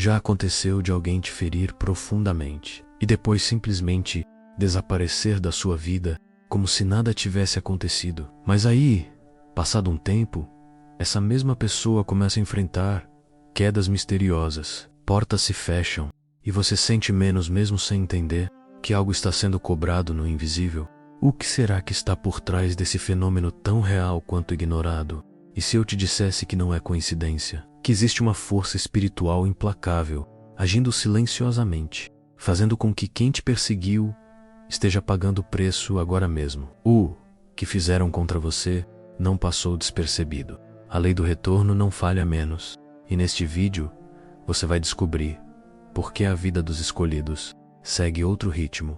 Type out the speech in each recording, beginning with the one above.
Já aconteceu de alguém te ferir profundamente e depois simplesmente desaparecer da sua vida como se nada tivesse acontecido. Mas aí, passado um tempo, essa mesma pessoa começa a enfrentar quedas misteriosas, portas se fecham e você sente menos mesmo sem entender que algo está sendo cobrado no invisível. O que será que está por trás desse fenômeno tão real quanto ignorado? E se eu te dissesse que não é coincidência, que existe uma força espiritual implacável, agindo silenciosamente, fazendo com que quem te perseguiu esteja pagando o preço agora mesmo. O que fizeram contra você não passou despercebido. A lei do retorno não falha menos. E neste vídeo, você vai descobrir por que a vida dos escolhidos segue outro ritmo,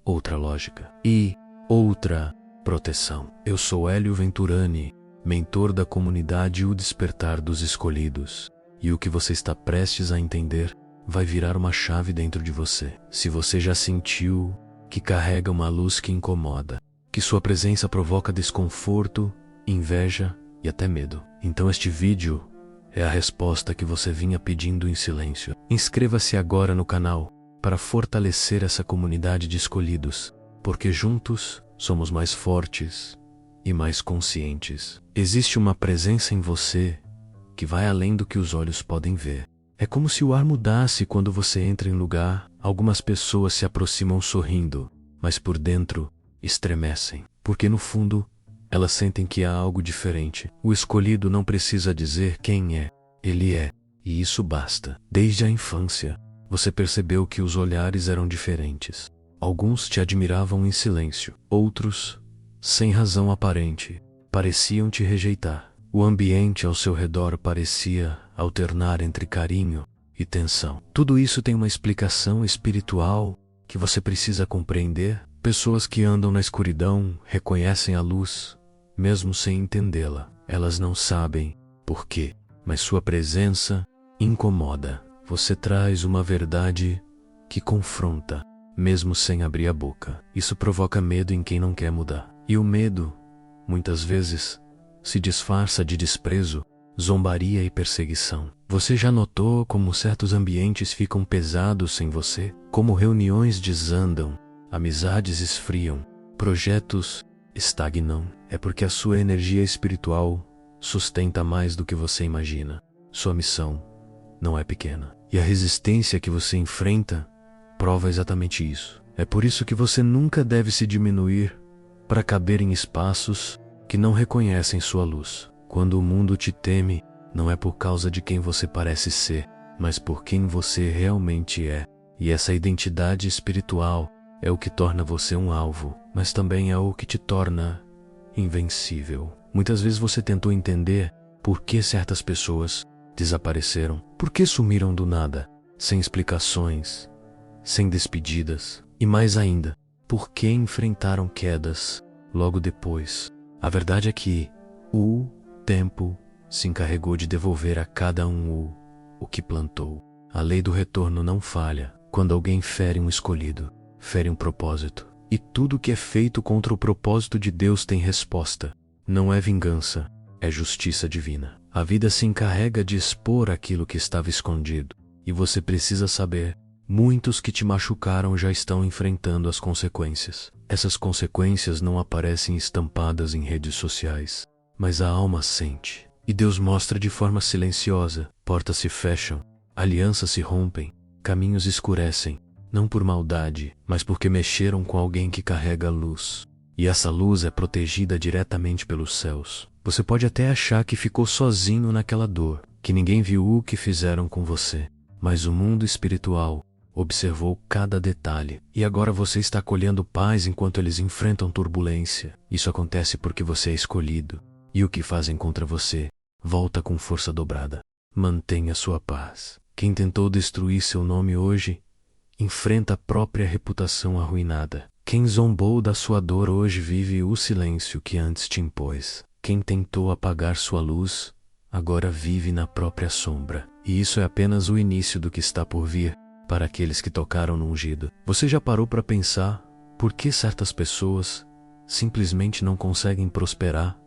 outra lógica e outra proteção. Eu sou Hélio Venturani, mentor da comunidade O Despertar dos Escolhidos. E o que você está prestes a entender vai virar uma chave dentro de você. Se você já sentiu que carrega uma luz que incomoda, que sua presença provoca desconforto, inveja e até medo, então este vídeo é a resposta que você vinha pedindo em silêncio. Inscreva-se agora no canal para fortalecer essa comunidade de escolhidos, porque juntos somos mais fortes e mais conscientes. Existe uma presença em você que vai além do que os olhos podem ver. É como se o ar mudasse quando você entra em lugar. Algumas pessoas se aproximam sorrindo, mas por dentro estremecem, porque no fundo elas sentem que há algo diferente. O escolhido não precisa dizer quem é, ele é, e isso basta. Desde a infância, você percebeu que os olhares eram diferentes. Alguns te admiravam em silêncio, outros, sem razão aparente, pareciam te rejeitar. O ambiente ao seu redor parecia alternar entre carinho e tensão. Tudo isso tem uma explicação espiritual que você precisa compreender. Pessoas que andam na escuridão reconhecem a luz, mesmo sem entendê-la. Elas não sabem por quê, mas sua presença incomoda. Você traz uma verdade que confronta, mesmo sem abrir a boca. Isso provoca medo em quem não quer mudar. E o medo, muitas vezes, se disfarça de desprezo, zombaria e perseguição. Você já notou como certos ambientes ficam pesados sem você? Como reuniões desandam, amizades esfriam, projetos estagnam? É porque a sua energia espiritual sustenta mais do que você imagina. Sua missão não é pequena. E a resistência que você enfrenta prova exatamente isso. É por isso que você nunca deve se diminuir para caber em espaços que não reconhecem sua luz. Quando o mundo te teme, não é por causa de quem você parece ser, mas por quem você realmente é. E essa identidade espiritual é o que torna você um alvo, mas também é o que te torna invencível. Muitas vezes você tentou entender por que certas pessoas desapareceram, por que sumiram do nada, sem explicações, sem despedidas, e mais ainda, por que enfrentaram quedas logo depois. A verdade é que o tempo se encarregou de devolver a cada um o que plantou. A lei do retorno não falha. Quando alguém fere um escolhido, fere um propósito. E tudo que é feito contra o propósito de Deus tem resposta. Não é vingança, é justiça divina. A vida se encarrega de expor aquilo que estava escondido. E você precisa saber, muitos que te machucaram já estão enfrentando as consequências. Essas consequências não aparecem estampadas em redes sociais, mas a alma sente. E Deus mostra de forma silenciosa. Portas se fecham, alianças se rompem, caminhos escurecem, não por maldade, mas porque mexeram com alguém que carrega a luz. E essa luz é protegida diretamente pelos céus. Você pode até achar que ficou sozinho naquela dor, que ninguém viu o que fizeram com você, mas o mundo espiritual observou cada detalhe. E agora você está colhendo paz enquanto eles enfrentam turbulência. Isso acontece porque você é escolhido. E o que fazem contra você volta com força dobrada. Mantenha sua paz. Quem tentou destruir seu nome hoje enfrenta a própria reputação arruinada. Quem zombou da sua dor hoje vive o silêncio que antes te impôs. Quem tentou apagar sua luz agora vive na própria sombra. E isso é apenas o início do que está por vir para aqueles que tocaram no ungido. Você já parou para pensar por que certas pessoas simplesmente não conseguem prosperar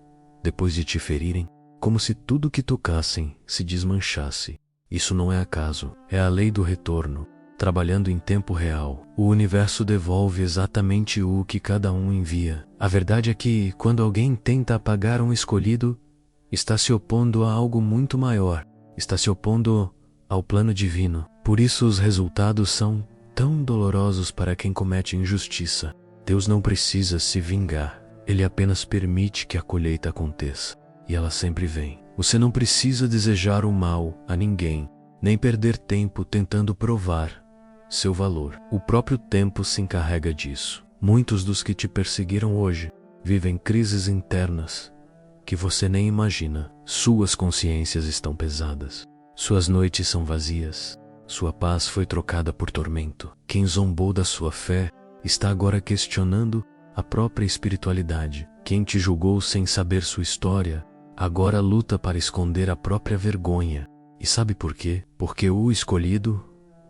depois de te ferirem? Como se tudo que tocassem se desmanchasse Isso não é acaso, é a lei do retorno. Trabalhando em tempo real, o universo devolve exatamente o que cada um envia. A verdade é que, quando alguém tenta apagar um escolhido, está se opondo a algo muito maior, está se opondo ao plano divino. Por isso os resultados são tão dolorosos para quem comete injustiça. Deus não precisa se vingar, Ele apenas permite que a colheita aconteça, e ela sempre vem. Você não precisa desejar o mal a ninguém, nem perder tempo tentando provar seu valor. O próprio tempo se encarrega disso. Muitos dos que te perseguiram hoje vivem crises internas que você nem imagina. Suas consciências estão pesadas. Suas noites são vazias. Sua paz foi trocada por tormento. Quem zombou da sua fé está agora questionando a própria espiritualidade. Quem te julgou sem saber sua história agora luta para esconder a própria vergonha. E sabe por quê? Porque o escolhido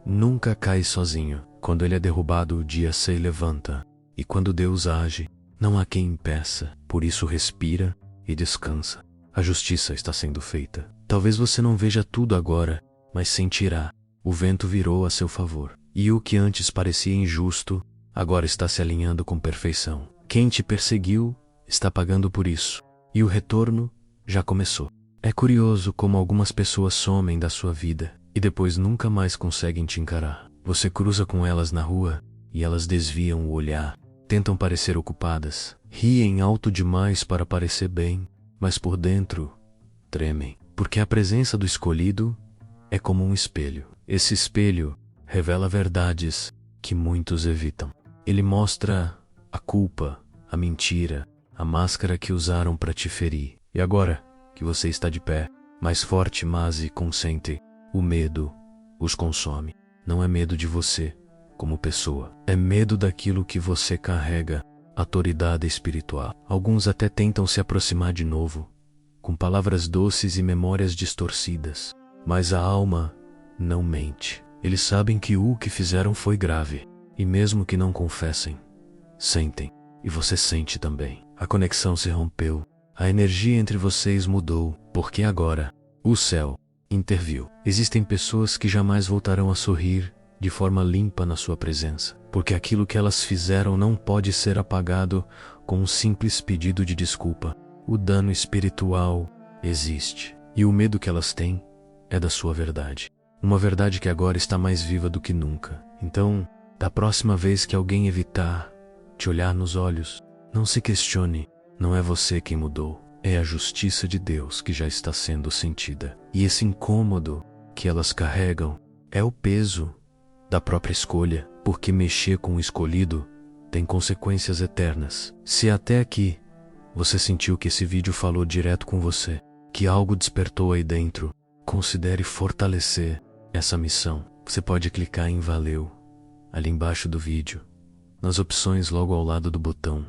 nunca cai sozinho. Quando ele é derrubado, o dia se levanta. E quando Deus age, não há quem impeça. Por isso respira e descansa. A justiça está sendo feita. Talvez você não veja tudo agora, mas sentirá. O vento virou a seu favor. E o que antes parecia injusto, agora está se alinhando com perfeição. Quem te perseguiu está pagando por isso. E o retorno já começou. É curioso como algumas pessoas somem da sua vida e depois nunca mais conseguem te encarar. Você cruza com elas na rua e elas desviam o olhar, tentam parecer ocupadas, riem alto demais para parecer bem, mas por dentro tremem, porque a presença do escolhido é como um espelho. Esse espelho revela verdades que muitos evitam. Ele mostra a culpa, a mentira, a máscara que usaram para te ferir. E agora que você está de pé, mais forte, mas e consciente, o medo os consome. Não é medo de você como pessoa, é medo daquilo que você carrega, autoridade espiritual. Alguns até tentam se aproximar de novo, com palavras doces e memórias distorcidas, mas a alma não mente. Eles sabem que o que fizeram foi grave, e mesmo que não confessem, sentem, e você sente também. A conexão se rompeu, a energia entre vocês mudou, porque agora o céu interviu. Existem pessoas que jamais voltarão a sorrir de forma limpa na sua presença, porque aquilo que elas fizeram não pode ser apagado com um simples pedido de desculpa. O dano espiritual existe, e o medo que elas têm é da sua verdade. Uma verdade que agora está mais viva do que nunca. Então, da próxima vez que alguém evitar te olhar nos olhos, não se questione, não é você quem mudou. É a justiça de Deus que já está sendo sentida. E esse incômodo que elas carregam é o peso da própria escolha, porque mexer com o escolhido tem consequências eternas. Se até aqui você sentiu que esse vídeo falou direto com você, que algo despertou aí dentro, considere fortalecer essa missão. Você pode clicar em Valeu ali embaixo do vídeo, nas opções logo ao lado do botão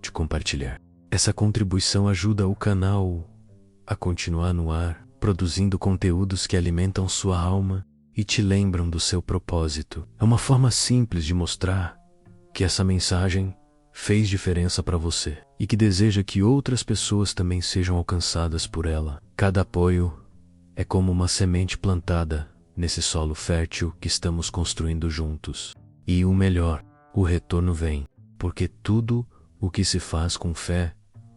de compartilhar. Essa contribuição ajuda o canal a continuar no ar, produzindo conteúdos que alimentam sua alma e te lembram do seu propósito. É uma forma simples de mostrar que essa mensagem fez diferença para você e que deseja que outras pessoas também sejam alcançadas por ela. Cada apoio é como uma semente plantada nesse solo fértil que estamos construindo juntos. E o melhor, o retorno vem, porque tudo o que se faz com fé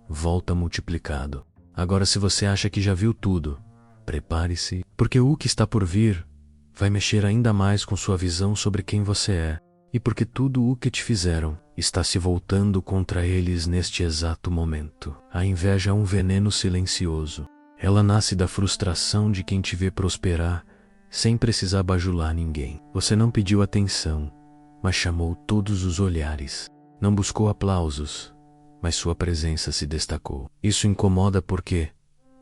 volta multiplicado. Agora, se você acha que já viu tudo, prepare-se, porque o que está por vir vai mexer ainda mais com sua visão sobre quem você é, e porque tudo o que te fizeram está se voltando contra eles neste exato momento. A inveja é um veneno silencioso. Ela nasce da frustração de quem te vê prosperar sem precisar bajular ninguém. Você não pediu atenção, mas chamou todos os olhares. Não buscou aplausos, mas sua presença se destacou. Isso incomoda porque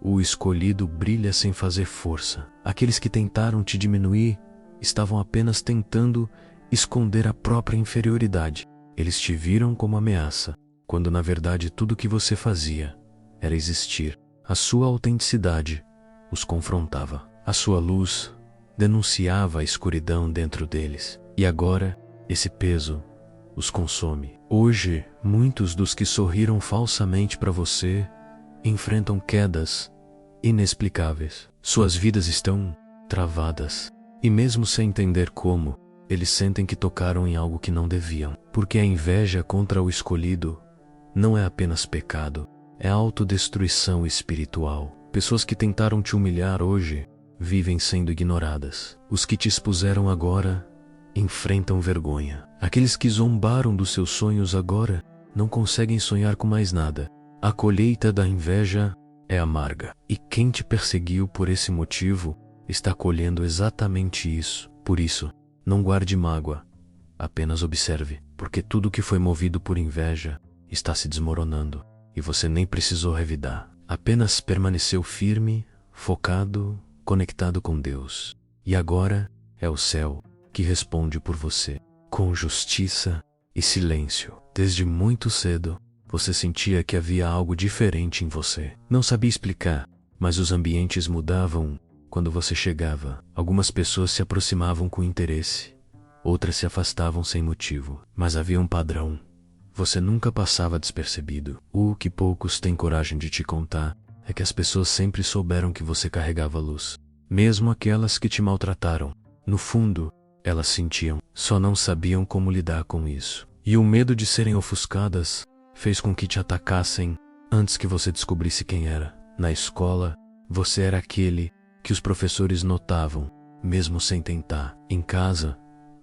o escolhido brilha sem fazer força. Aqueles que tentaram te diminuir estavam apenas tentando esconder a própria inferioridade. Eles te viram como ameaça, quando na verdade tudo o que você fazia era existir. A sua autenticidade os confrontava. A sua luz denunciava a escuridão dentro deles. E agora, esse peso os consome. Hoje, muitos dos que sorriram falsamente para você enfrentam quedas inexplicáveis. Suas vidas estão travadas. E mesmo sem entender como, eles sentem que tocaram em algo que não deviam. Porque a inveja contra o escolhido não é apenas pecado, é autodestruição espiritual. Pessoas que tentaram te humilhar hoje vivem sendo ignoradas. Os que te expuseram agora enfrentam vergonha. Aqueles que zombaram dos seus sonhos agora não conseguem sonhar com mais nada. A colheita da inveja é amarga. E quem te perseguiu por esse motivo está colhendo exatamente isso. Por isso, não guarde mágoa, apenas observe, porque tudo que foi movido por inveja está se desmoronando, e você nem precisou revidar. Apenas permaneceu firme, focado, conectado com Deus. E agora é o céu que responde por você, com justiça e silêncio. Desde muito cedo, você sentia que havia algo diferente em você. Não sabia explicar, mas os ambientes mudavam quando você chegava. Algumas pessoas se aproximavam com interesse, outras se afastavam sem motivo. Mas havia um padrão. Você nunca passava despercebido. O que poucos têm coragem de te contar é que as pessoas sempre souberam que você carregava luz. Mesmo aquelas que te maltrataram, no fundo, elas sentiam, só não sabiam como lidar com isso. E o medo de serem ofuscadas fez com que te atacassem antes que você descobrisse quem era. Na escola, você era aquele que os professores notavam, mesmo sem tentar. Em casa,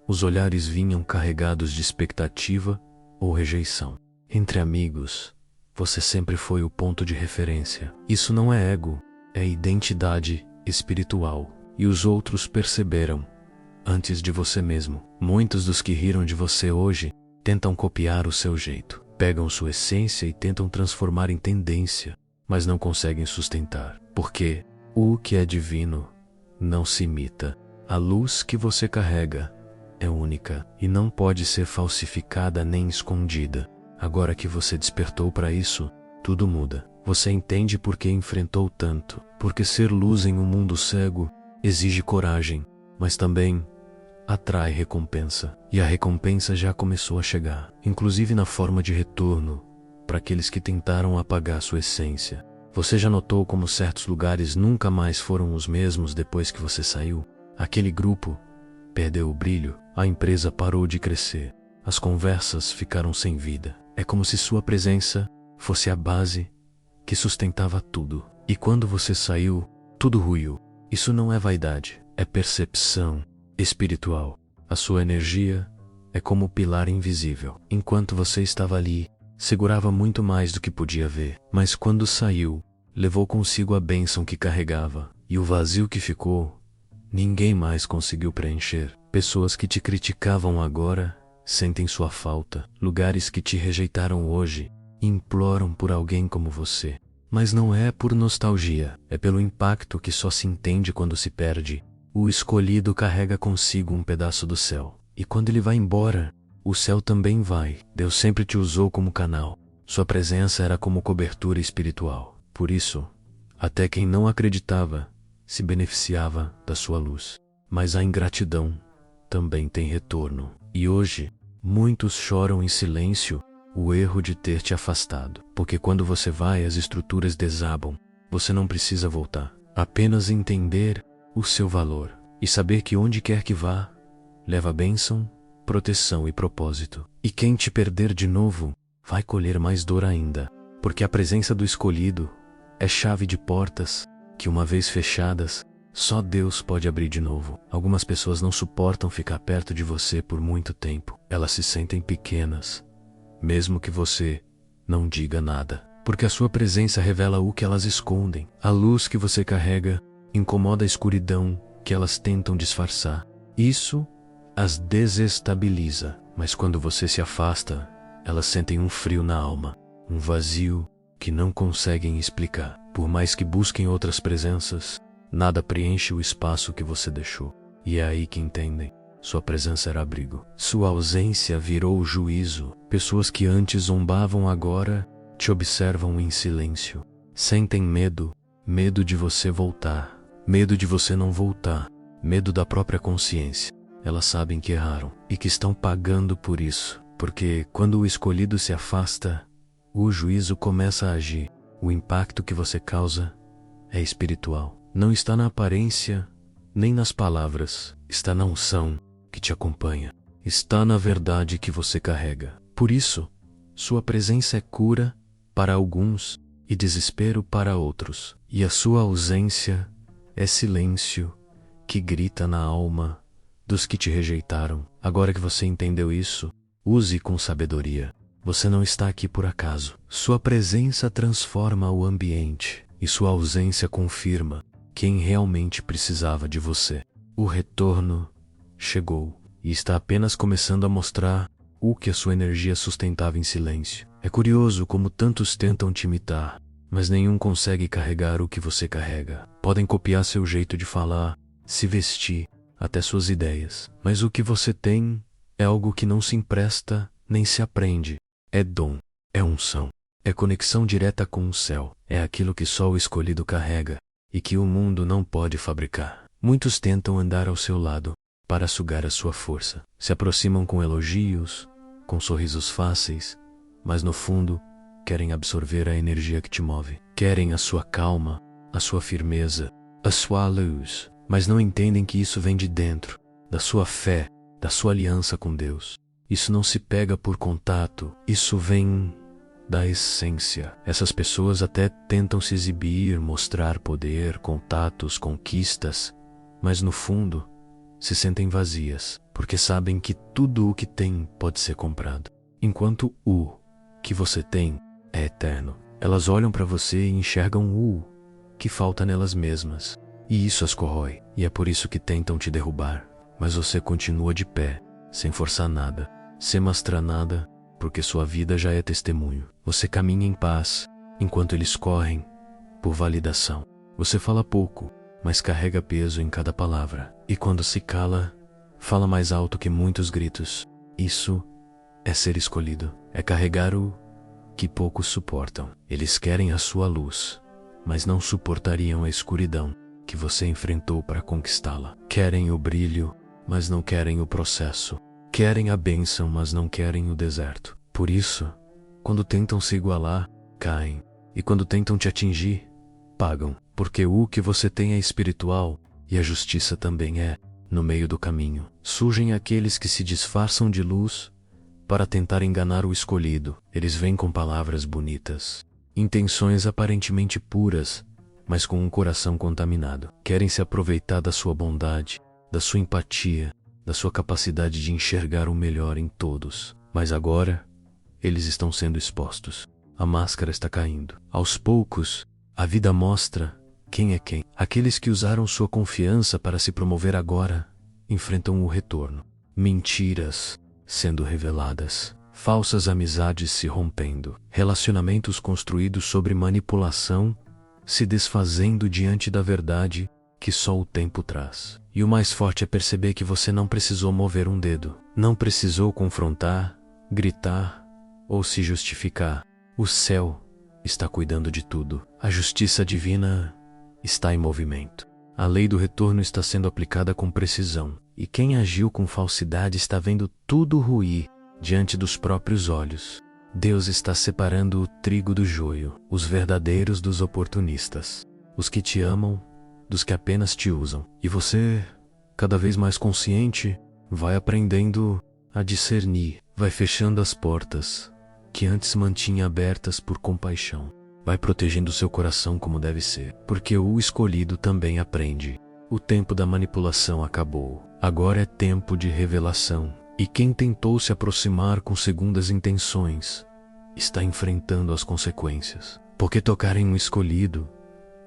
os olhares vinham carregados de expectativa ou rejeição. Entre amigos, você sempre foi o ponto de referência. Isso não é ego, é identidade espiritual. E os outros perceberam, antes de você mesmo. Muitos dos que riram de você hoje tentam copiar o seu jeito. Pegam sua essência e tentam transformar em tendência, mas não conseguem sustentar. Porque o que é divino não se imita. A luz que você carrega é única e não pode ser falsificada nem escondida. Agora que você despertou para isso, tudo muda. Você entende por que enfrentou tanto. Porque ser luz em um mundo cego exige coragem, mas também atrai recompensa. E a recompensa já começou a chegar, inclusive na forma de retorno para aqueles que tentaram apagar sua essência. Você já notou como certos lugares nunca mais foram os mesmos depois que você saiu? Aquele grupo perdeu o brilho, a empresa parou de crescer, as conversas ficaram sem vida. É como se sua presença fosse a base que sustentava tudo. E quando você saiu, tudo ruiu. Isso não é vaidade, é percepção espiritual. A sua energia é como o pilar invisível. Enquanto você estava ali, segurava muito mais do que podia ver. Mas quando saiu, levou consigo a bênção que carregava. E o vazio que ficou, ninguém mais conseguiu preencher. Pessoas que te criticavam agora sentem sua falta. Lugares que te rejeitaram hoje imploram por alguém como você. Mas não é por nostalgia, é pelo impacto que só se entende quando se perde. O escolhido carrega consigo um pedaço do céu. E quando ele vai embora, o céu também vai. Deus sempre te usou como canal. Sua presença era como cobertura espiritual. Por isso, até quem não acreditava se beneficiava da sua luz. Mas a ingratidão também tem retorno. E hoje, muitos choram em silêncio o erro de ter te afastado. Porque quando você vai, as estruturas desabam. Você não precisa voltar. Apenas entender o seu valor e saber que onde quer que vá, leva bênção, proteção e propósito. E quem te perder de novo, vai colher mais dor ainda. Porque a presença do escolhido é chave de portas que, uma vez fechadas, só Deus pode abrir de novo. Algumas pessoas não suportam ficar perto de você por muito tempo. Elas se sentem pequenas, mesmo que você não diga nada. Porque a sua presença revela o que elas escondem. A luz que você carrega incomoda a escuridão que elas tentam disfarçar. Isso as desestabiliza. Mas quando você se afasta, elas sentem um frio na alma, um vazio que não conseguem explicar. Por mais que busquem outras presenças, nada preenche o espaço que você deixou. E é aí que entendem. Sua presença era abrigo. Sua ausência virou juízo. Pessoas que antes zombavam agora te observam em silêncio. Sentem medo. Medo de você voltar. Medo de você não voltar. Medo da própria consciência. Elas sabem que erraram e que estão pagando por isso. Porque quando o escolhido se afasta, o juízo começa a agir. O impacto que você causa é espiritual. Não está na aparência nem nas palavras, está na unção que te acompanha, está na verdade que você carrega. Por isso, sua presença é cura para alguns e desespero para outros, e a sua ausência é silêncio que grita na alma dos que te rejeitaram. Agora que você entendeu isso, use com sabedoria. Você não está aqui por acaso. Sua presença transforma o ambiente e sua ausência confirma quem realmente precisava de você. O retorno chegou e está apenas começando a mostrar o que a sua energia sustentava em silêncio. É curioso como tantos tentam te imitar, mas nenhum consegue carregar o que você carrega. Podem copiar seu jeito de falar, se vestir, até suas ideias, mas o que você tem é algo que não se empresta nem se aprende. É dom, é unção, é conexão direta com o céu, é aquilo que só o escolhido carrega e que o mundo não pode fabricar. Muitos tentam andar ao seu lado para sugar a sua força. Se aproximam com elogios, com sorrisos fáceis, mas no fundo querem absorver a energia que te move. Querem a sua calma, a sua firmeza, a sua luz, mas não entendem que isso vem de dentro, da sua fé, da sua aliança com Deus. Isso não se pega por contato, isso vem da essência. Essas pessoas até tentam se exibir, mostrar poder, contatos, conquistas, mas no fundo se sentem vazias, porque sabem que tudo o que têm pode ser comprado, enquanto o que você tem é eterno. Elas olham para você e enxergam o que falta nelas mesmas, e isso as corrói, e é por isso que tentam te derrubar. Mas você continua de pé, sem forçar nada, sem mostrar nada, porque sua vida já é testemunho. Você caminha em paz, enquanto eles correm por validação. Você fala pouco, mas carrega peso em cada palavra. E quando se cala, fala mais alto que muitos gritos. Isso é ser escolhido. É carregar o que poucos suportam. Eles querem a sua luz, mas não suportariam a escuridão que você enfrentou para conquistá-la. Querem o brilho, mas não querem o processo. Querem a bênção, mas não querem o deserto. Por isso, quando tentam se igualar, caem. E quando tentam te atingir, pagam. Porque o que você tem é espiritual, e a justiça também é. No meio do caminho, surgem aqueles que se disfarçam de luz para tentar enganar o escolhido. Eles vêm com palavras bonitas, intenções aparentemente puras, mas com um coração contaminado. Querem se aproveitar da sua bondade, da sua empatia, da sua capacidade de enxergar o melhor em todos. Mas agora, eles estão sendo expostos. A máscara está caindo. Aos poucos, a vida mostra quem é quem. Aqueles que usaram sua confiança para se promover agora enfrentam o retorno. Mentiras sendo reveladas, falsas amizades se rompendo, relacionamentos construídos sobre manipulação se desfazendo diante da verdade que só o tempo traz. E o mais forte é perceber que você não precisou mover um dedo, não precisou confrontar, gritar ou se justificar. O céu está cuidando de tudo. A justiça divina está em movimento. A lei do retorno está sendo aplicada com precisão. E quem agiu com falsidade está vendo tudo ruir diante dos próprios olhos. Deus está separando o trigo do joio, os verdadeiros dos oportunistas, os que te amam dos que apenas te usam. E você, cada vez mais consciente, vai aprendendo a discernir, vai fechando as portas que antes mantinha abertas por compaixão. Vai protegendo seu coração como deve ser, porque o escolhido também aprende. O tempo da manipulação acabou. Agora é tempo de revelação. E quem tentou se aproximar com segundas intenções está enfrentando as consequências. Porque tocar em um escolhido,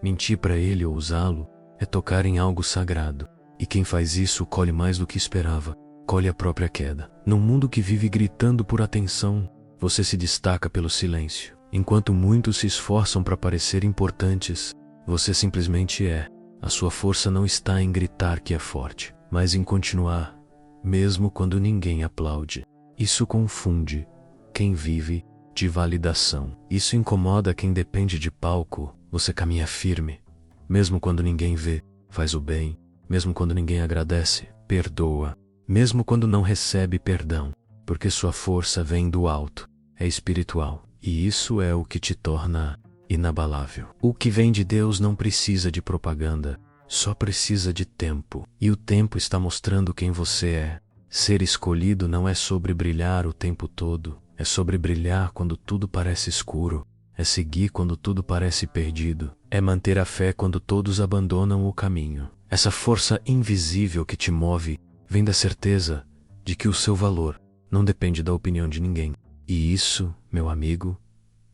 mentir para ele ou usá-lo, é tocar em algo sagrado. E quem faz isso colhe mais do que esperava, colhe a própria queda. Num mundo que vive gritando por atenção, você se destaca pelo silêncio. Enquanto muitos se esforçam para parecer importantes, você simplesmente é. A sua força não está em gritar que é forte, mas em continuar, mesmo quando ninguém aplaude. Isso confunde quem vive de validação. Isso incomoda quem depende de palco. Você caminha firme, mesmo quando ninguém vê, faz o bem, mesmo quando ninguém agradece, perdoa, mesmo quando não recebe perdão, porque sua força vem do alto, é espiritual. E isso é o que te torna inabalável. O que vem de Deus não precisa de propaganda, só precisa de tempo. E o tempo está mostrando quem você é. Ser escolhido não é sobre brilhar o tempo todo. É sobre brilhar quando tudo parece escuro. É seguir quando tudo parece perdido. É manter a fé quando todos abandonam o caminho. Essa força invisível que te move vem da certeza de que o seu valor não depende da opinião de ninguém. E isso, meu amigo,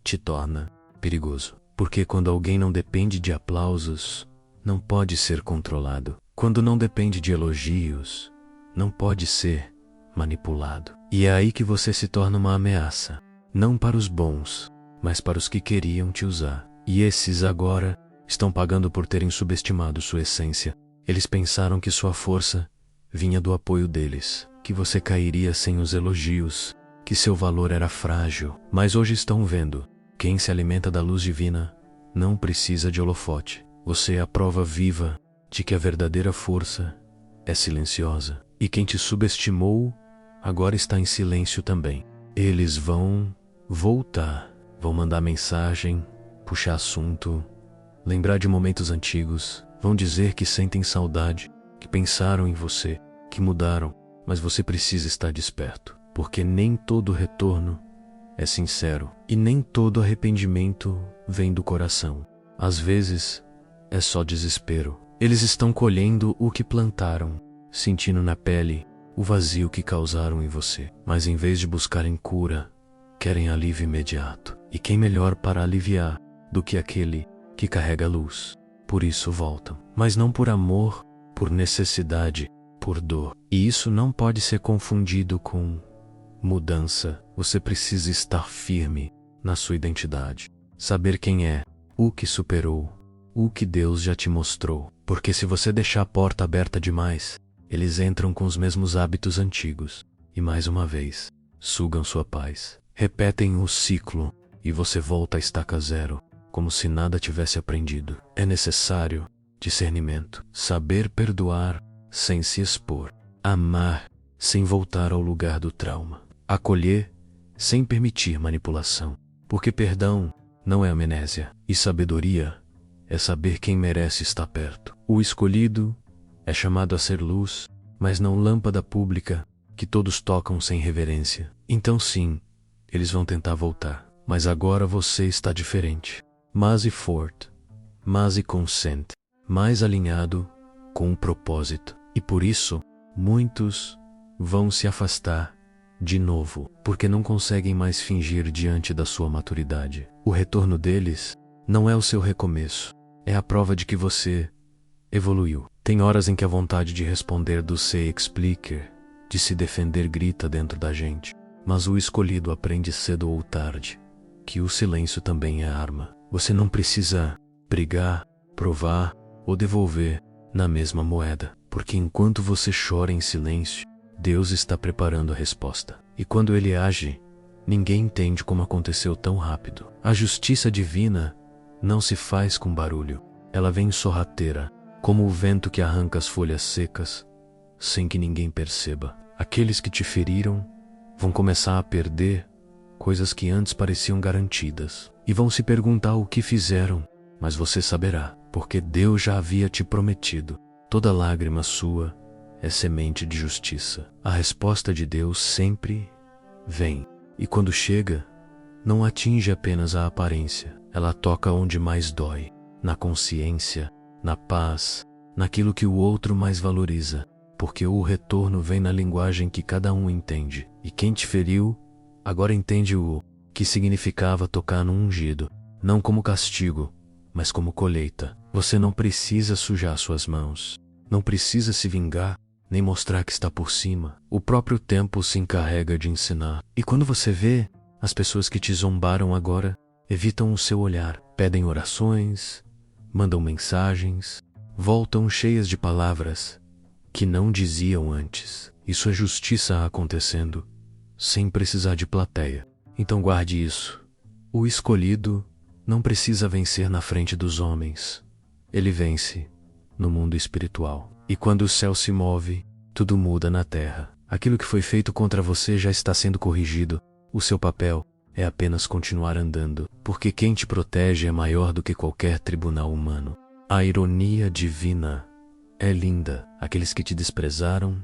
te torna perigoso. Porque quando alguém não depende de aplausos, não pode ser controlado. Quando não depende de elogios, não pode ser manipulado. E é aí que você se torna uma ameaça. Não para os bons, mas para os que queriam te usar. E esses agora estão pagando por terem subestimado sua essência. Eles pensaram que sua força vinha do apoio deles, que você cairia sem os elogios, que seu valor era frágil. Mas hoje estão vendo, quem se alimenta da luz divina não precisa de holofote. Você é a prova viva de que a verdadeira força é silenciosa. E quem te subestimou agora está em silêncio também. Eles vão voltar, vão mandar mensagem, puxar assunto, lembrar de momentos antigos, vão dizer que sentem saudade, que pensaram em você, que mudaram, mas você precisa estar desperto, porque nem todo retorno é sincero e nem todo arrependimento vem do coração. Às vezes é só desespero. Eles estão colhendo o que plantaram, sentindo na pele o vazio que causaram em você, mas em vez de buscarem cura, querem alívio imediato. E quem melhor para aliviar do que aquele que carrega a luz? Por isso voltam, mas não por amor, por necessidade, por dor. E isso não pode ser confundido com mudança. Você precisa estar firme na sua identidade, saber quem é, o que superou, o que Deus já te mostrou. Porque se você deixar a porta aberta demais, eles entram com os mesmos hábitos antigos e mais uma vez sugam sua paz. Repetem o ciclo e você volta à estaca zero, como se nada tivesse aprendido. É necessário discernimento, saber perdoar sem se expor, amar sem voltar ao lugar do trauma, acolher sem permitir manipulação, porque perdão não é amnésia e sabedoria é saber quem merece estar perto. O escolhido é chamado a ser luz, mas não lâmpada pública que todos tocam sem reverência. Então sim, eles vão tentar voltar, mas agora você está diferente, mais e forte, mais e consciente, mais alinhado com o propósito. E por isso, muitos vão se afastar de novo, porque não conseguem mais fingir diante da sua maturidade. O retorno deles não é o seu recomeço, é a prova de que você evoluiu. Tem horas em que a vontade de responder do sei explicar, de se defender grita dentro da gente, mas o escolhido aprende cedo ou tarde que o silêncio também é arma. Você não precisa brigar, provar ou devolver na mesma moeda, porque enquanto você chora em silêncio, Deus está preparando a resposta. E quando Ele age, ninguém entende como aconteceu tão rápido. A justiça divina não se faz com barulho. Ela vem sorrateira, como o vento que arranca as folhas secas, sem que ninguém perceba. Aqueles que te feriram vão começar a perder coisas que antes pareciam garantidas. E vão se perguntar o que fizeram, mas você saberá, porque Deus já havia te prometido. Toda lágrima sua é semente de justiça. A resposta de Deus sempre vem. E quando chega, não atinge apenas a aparência. Ela toca onde mais dói, na consciência, na paz, naquilo que o outro mais valoriza. Porque o retorno vem na linguagem que cada um entende. E quem te feriu, agora entende o que significava tocar no ungido. Não como castigo, mas como colheita. Você não precisa sujar suas mãos. Não precisa se vingar, nem mostrar que está por cima. O próprio tempo se encarrega de ensinar. E quando você vê, as pessoas que te zombaram agora evitam o seu olhar, pedem orações, mandam mensagens, voltam cheias de palavras que não diziam antes. Isso é justiça acontecendo, sem precisar de plateia. Então guarde isso. O escolhido não precisa vencer na frente dos homens. Ele vence no mundo espiritual. E quando o céu se move, tudo muda na terra. Aquilo que foi feito contra você já está sendo corrigido. O seu papel é apenas continuar andando, porque quem te protege é maior do que qualquer tribunal humano. A ironia divina é linda. Aqueles que te desprezaram,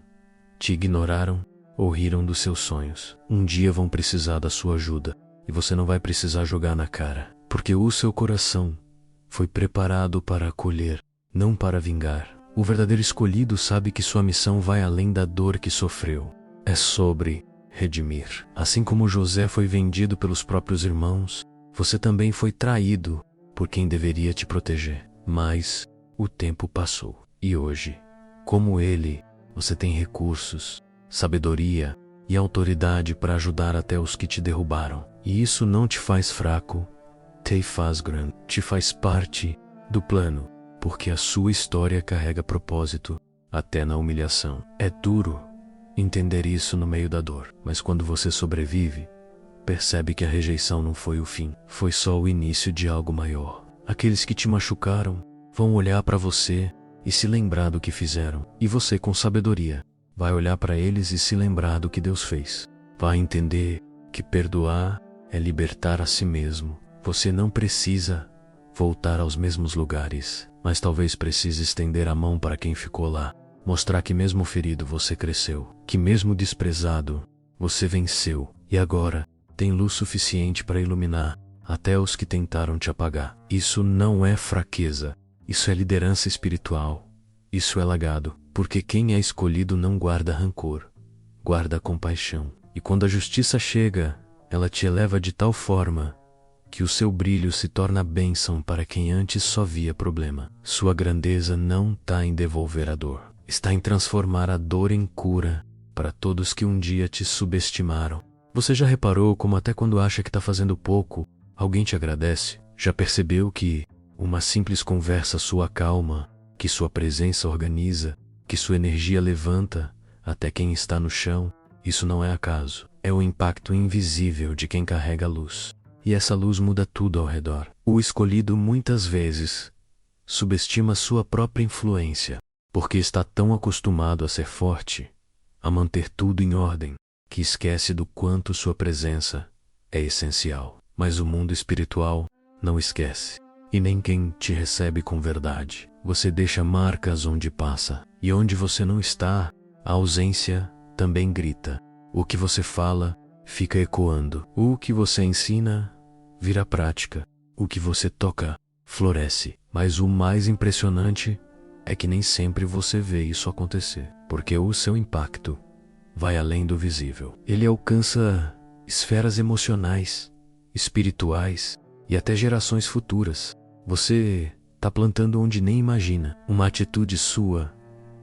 te ignoraram ou riram dos seus sonhos, um dia vão precisar da sua ajuda, e você não vai precisar jogar na cara, porque o seu coração foi preparado para acolher, não para vingar. O verdadeiro escolhido sabe que sua missão vai além da dor que sofreu. É sobre redimir. Assim como José foi vendido pelos próprios irmãos, você também foi traído por quem deveria te proteger. Mas o tempo passou, e hoje, como ele, você tem recursos, sabedoria e autoridade para ajudar até os que te derrubaram. E isso não te faz fraco, te faz grande, te faz parte do plano, porque a sua história carrega propósito até na humilhação. É duro entender isso no meio da dor, mas quando você sobrevive, percebe que a rejeição não foi o fim, foi só o início de algo maior. Aqueles que te machucaram vão olhar para você e se lembrar do que fizeram, e você, com sabedoria, vai olhar para eles e se lembrar do que Deus fez. Vai entender que perdoar é libertar a si mesmo. Você não precisa voltar aos mesmos lugares, mas talvez precise estender a mão para quem ficou lá, mostrar que mesmo ferido você cresceu, que mesmo desprezado você venceu, e agora tem luz suficiente para iluminar até os que tentaram te apagar. Isso não é fraqueza, isso é liderança espiritual, isso é legado, porque quem é escolhido não guarda rancor, guarda compaixão. E quando a justiça chega, ela te eleva de tal forma que o seu brilho se torna bênção para quem antes só via problema. Sua grandeza não está em devolver a dor, está em transformar a dor em cura para todos que um dia te subestimaram. Você já reparou como até quando acha que está fazendo pouco, alguém te agradece? Já percebeu que uma simples conversa sua calma, que sua presença organiza, que sua energia levanta até quem está no chão? Isso não é acaso, é o impacto invisível de quem carrega a luz. E essa luz muda tudo ao redor. O escolhido muitas vezes subestima sua própria influência, porque está tão acostumado a ser forte, a manter tudo em ordem, que esquece do quanto sua presença é essencial. Mas o mundo espiritual não esquece, e nem quem te recebe com verdade. Você deixa marcas onde passa, e onde você não está, a ausência também grita. O que você fala fica ecoando. O que você ensina vira prática. O que você toca floresce. Mas o mais impressionante é que nem sempre você vê isso acontecer, porque o seu impacto vai além do visível. Ele alcança esferas emocionais, espirituais e até gerações futuras. Você está plantando onde nem imagina. Uma atitude sua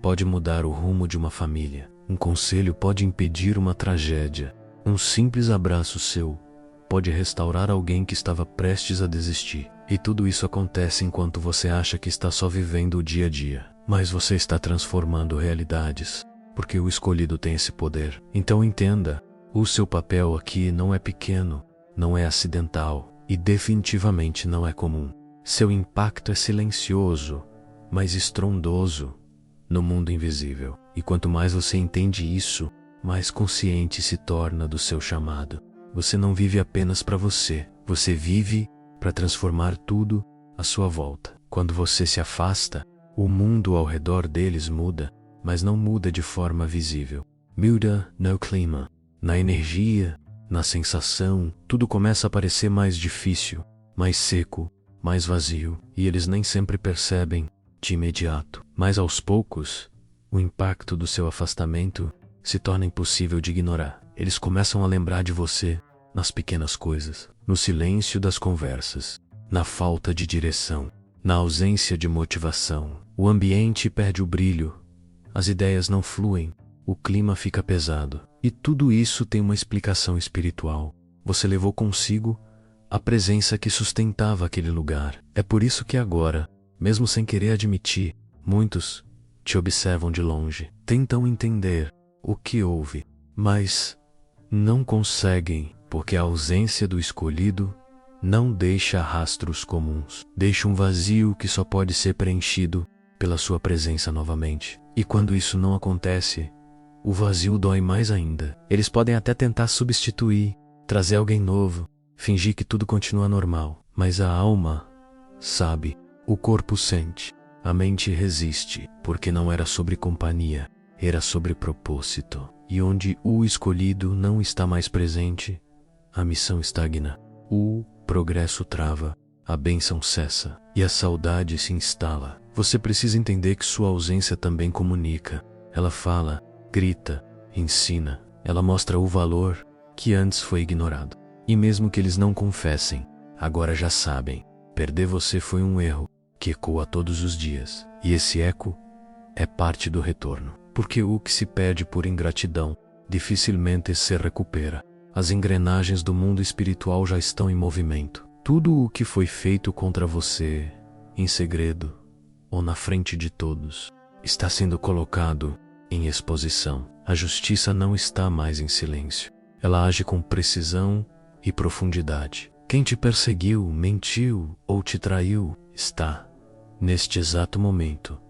pode mudar o rumo de uma família. Um conselho pode impedir uma tragédia. Um simples abraço seu pode restaurar alguém que estava prestes a desistir. E tudo isso acontece enquanto você acha que está só vivendo o dia a dia. Mas você está transformando realidades, porque o escolhido tem esse poder. Então entenda, o seu papel aqui não é pequeno, não é acidental e definitivamente não é comum. Seu impacto é silencioso, mas estrondoso no mundo invisível. E quanto mais você entende isso, mais consciente se torna do seu chamado. Você não vive apenas para você, você vive para transformar tudo à sua volta. Quando você se afasta, o mundo ao redor deles muda, mas não muda de forma visível. Muda no clima, na energia, na sensação, tudo começa a parecer mais difícil, mais seco, mais vazio, e eles nem sempre percebem de imediato. Mas aos poucos, o impacto do seu afastamento se torna impossível de ignorar. Eles começam a lembrar de você nas pequenas coisas, no silêncio das conversas, na falta de direção, na ausência de motivação. O ambiente perde o brilho, as ideias não fluem, o clima fica pesado. E tudo isso tem uma explicação espiritual. Você levou consigo a presença que sustentava aquele lugar. É por isso que agora, mesmo sem querer admitir, muitos te observam de longe, tentam entender o que houve, mas não conseguem, porque a ausência do escolhido não deixa rastros comuns, deixa um vazio que só pode ser preenchido pela sua presença novamente. E quando isso não acontece, o vazio dói mais ainda. Eles podem até tentar substituir, trazer alguém novo, fingir que tudo continua normal, mas a alma sabe O corpo sente, a mente resiste, porque não era sobre companhia, era sobre propósito. E onde o escolhido não está mais presente, a missão estagna, o progresso trava, a bênção cessa e a saudade se instala. Você precisa entender que sua ausência também comunica. Ela fala, grita, ensina. Ela mostra o valor que antes foi ignorado. E mesmo que eles não confessem, agora já sabem. Perder você foi um erro que ecoa todos os dias. E esse eco é parte do retorno. Porque o que se perde por ingratidão dificilmente se recupera. As engrenagens do mundo espiritual já estão em movimento. Tudo o que foi feito contra você, em segredo ou na frente de todos, está sendo colocado em exposição. A justiça não está mais em silêncio. Ela age com precisão e profundidade. Quem te perseguiu, mentiu ou te traiu, está, neste exato momento,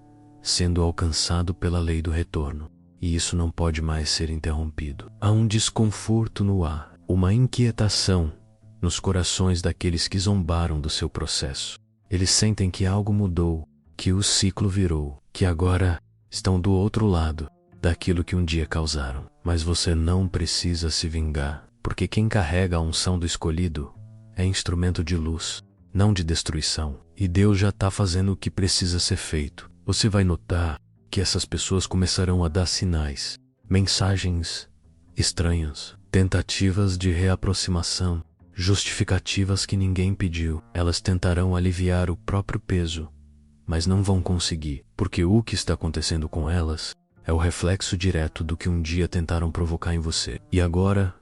sendo alcançado pela lei do retorno. E isso não pode mais ser interrompido. Há um desconforto no ar, uma inquietação nos corações daqueles que zombaram do seu processo. Eles sentem que algo mudou, que o ciclo virou, que agora estão do outro lado daquilo que um dia causaram. Mas você não precisa se vingar, porque quem carrega a unção do escolhido é instrumento de luz, não de destruição. E Deus já está fazendo o que precisa ser feito. Você vai notar que essas pessoas começarão a dar sinais, mensagens estranhas, tentativas de reaproximação, justificativas que ninguém pediu. Elas tentarão aliviar o próprio peso, mas não vão conseguir, porque o que está acontecendo com elas é o reflexo direto do que um dia tentaram provocar em você. E agora,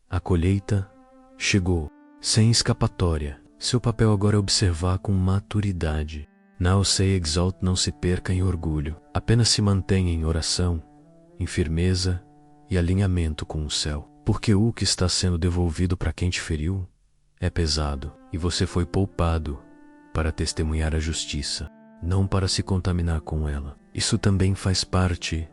a colheita chegou, sem escapatória. Seu papel agora é observar com maturidade. Now say exalt, não se perca em orgulho. Apenas se mantenha em oração, em firmeza e alinhamento com o céu. Porque o que está sendo devolvido para quem te feriu é pesado. E você foi poupado para testemunhar a justiça, não para se contaminar com ela. Isso também faz parte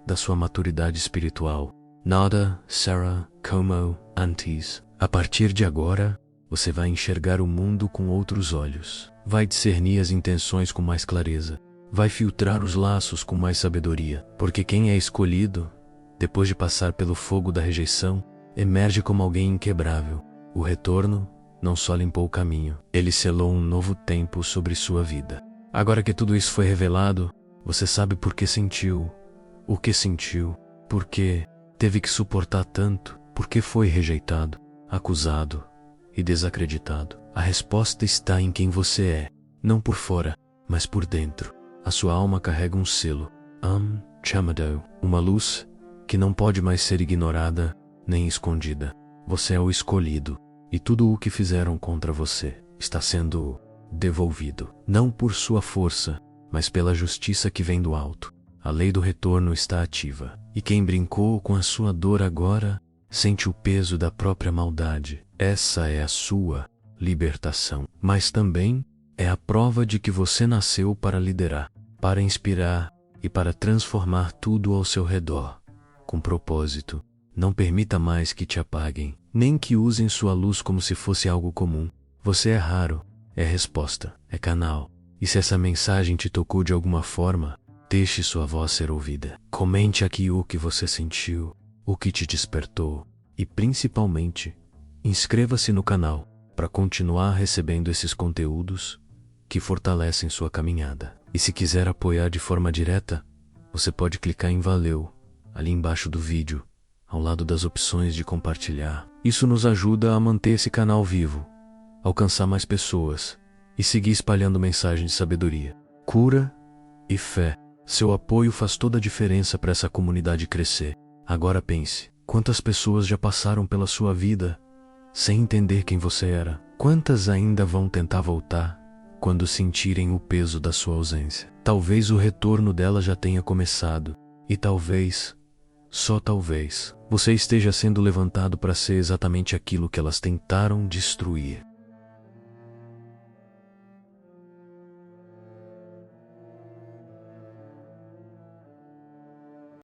da sua maturidade espiritual. Nada, Sarah, como, Antes. A partir de agora, você vai enxergar o mundo com outros olhos. Vai discernir as intenções com mais clareza. Vai filtrar os laços com mais sabedoria. Porque quem é escolhido, depois de passar pelo fogo da rejeição, emerge como alguém inquebrável. O retorno não só limpou o caminho, ele selou um novo tempo sobre sua vida. Agora que tudo isso foi revelado, você sabe por que sentiu, o que sentiu, por que teve que suportar tanto, por que foi rejeitado, acusado e desacreditado. A resposta está em quem você é, não por fora, mas por dentro. A sua alma carrega um selo, Chamado, uma luz que não pode mais ser ignorada nem escondida. Você é o escolhido, e tudo o que fizeram contra você está sendo devolvido, não por sua força, mas pela justiça que vem do alto. A lei do retorno está ativa, e quem brincou com a sua dor agora sente o peso da própria maldade. Essa é a sua libertação, mas também é a prova de que você nasceu para liderar, para inspirar e para transformar tudo ao seu redor, com propósito. Não permita mais que te apaguem, nem que usem sua luz como se fosse algo comum. Você é raro, é resposta, é canal. E se essa mensagem te tocou de alguma forma, deixe sua voz ser ouvida. Comente aqui o que você sentiu, o que te despertou. E principalmente, inscreva-se no canal para continuar recebendo esses conteúdos que fortalecem sua caminhada. E se quiser apoiar de forma direta, você pode clicar em Valeu, ali embaixo do vídeo, ao lado das opções de compartilhar. Isso nos ajuda a manter esse canal vivo, alcançar mais pessoas e seguir espalhando mensagens de sabedoria, cura e fé. Seu apoio faz toda a diferença para essa comunidade crescer. Agora pense, quantas pessoas já passaram pela sua vida sem entender quem você era? Quantas ainda vão tentar voltar quando sentirem o peso da sua ausência? Talvez o retorno dela já tenha começado, e talvez, só talvez, você esteja sendo levantado para ser exatamente aquilo que elas tentaram destruir.